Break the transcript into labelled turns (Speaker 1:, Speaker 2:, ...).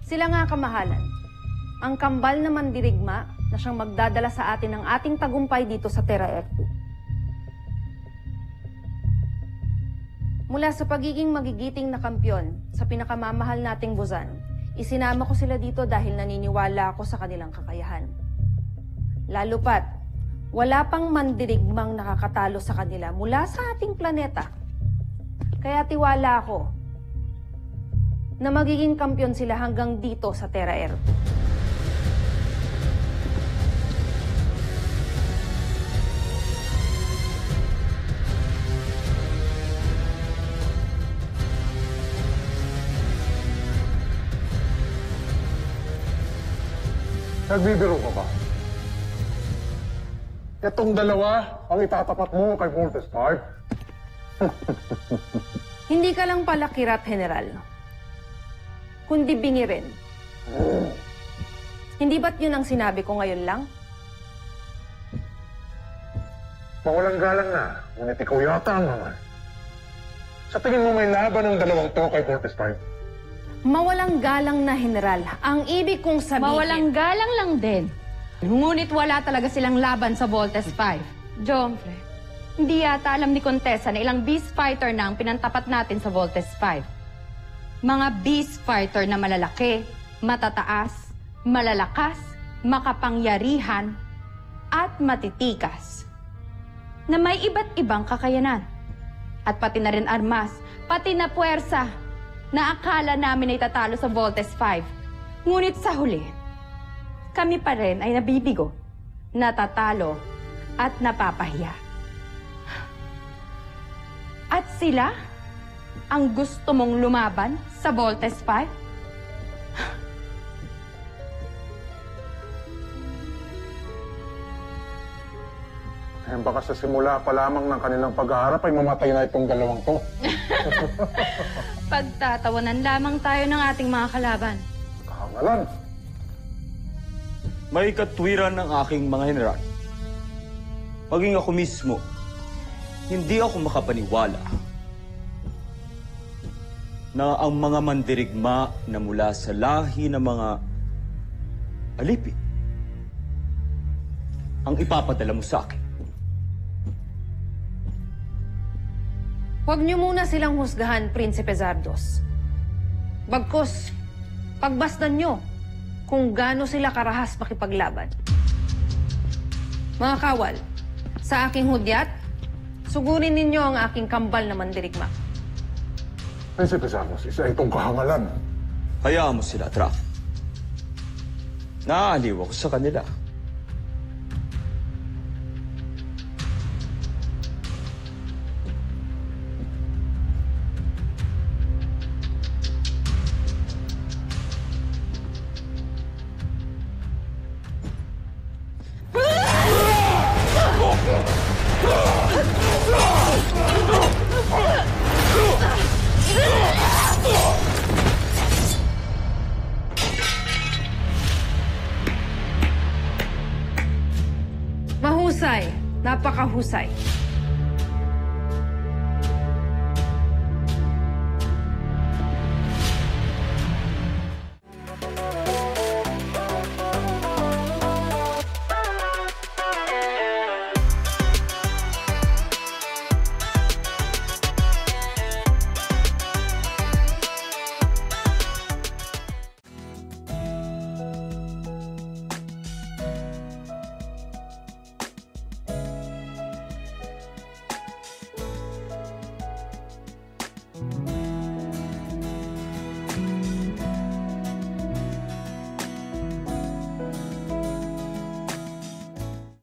Speaker 1: Sila nga kamahalan. Ang kambal na mandirigma na siyang magdadala sa atin ng ating tagumpay dito sa Terra Ertu. Mula sa pagiging magigiting na kampyon sa pinakamamahal nating Buzan, isinama ko sila dito dahil naniniwala ako sa kanilang kakayahan. Lalo pat, wala pang mandirigmang nakakatalo sa kanila mula sa ating planeta. Kaya tiwala ako na magiging kampyon sila hanggang dito sa Terra Ertu.
Speaker 2: Nagbibiro ka ba? Itong dalawa ang itatapat mo kay Voltes 5?
Speaker 1: Hindi ka lang pala kirat, General. Kundi bingi rin. Hindi ba't yun ang sinabi ko ngayon lang?
Speaker 2: Mawalang galang na, ngunit ikaw yata ang naman. Sa tingin mo may laban ng dalawang to kay Voltes 5?
Speaker 1: Mawalang galang na, General. Ang ibig kong sabihin...
Speaker 3: Mawalang galang lang din. Ngunit wala talaga silang laban sa Voltes 5. Jomfre, hindi yata alam ni Contessa na ilang beast fighter na ang pinantapat natin sa Voltes 5. Mga beast fighter na malalaki, matataas, malalakas, makapangyarihan, at matitikas. Na may iba't ibang kakayanan. At pati na rin armas, pati na puwersa, na akala namin ay tatalo sa Voltes 5. Ngunit sa huli, kami pa rin ay nabibigo, natatalo, at napapahiya. At sila ang gusto mong lumaban sa Voltes 5?
Speaker 2: Eh, baka sa simula pa lamang ng kanilang pag-aarap ay mamatay na itong dalawang to.
Speaker 3: Pagtatawanan lamang tayo ng ating mga kalaban.
Speaker 2: Kahangalan.
Speaker 4: May katwiran ng aking mga general. Maging ako mismo, hindi ako makapaniwala na ang mga mandirigma na mula sa lahi ng mga alipin ang ipapadala mo sa akin.
Speaker 1: Huwag niyo muna silang husgahan, Prinsipe Zardos. Bagkus, pagbasdan niyo kung gaano sila karahas makipaglaban. Mga kawal, sa aking hudyat, sugurin ninyo ang aking kambal na mandirigma.
Speaker 2: Prinsipe Zardos, isa itong kahangalan.
Speaker 4: Hayaan mo sila, Traf. Naaaliw ako sa kanila.
Speaker 1: Mahusay, napakahusay.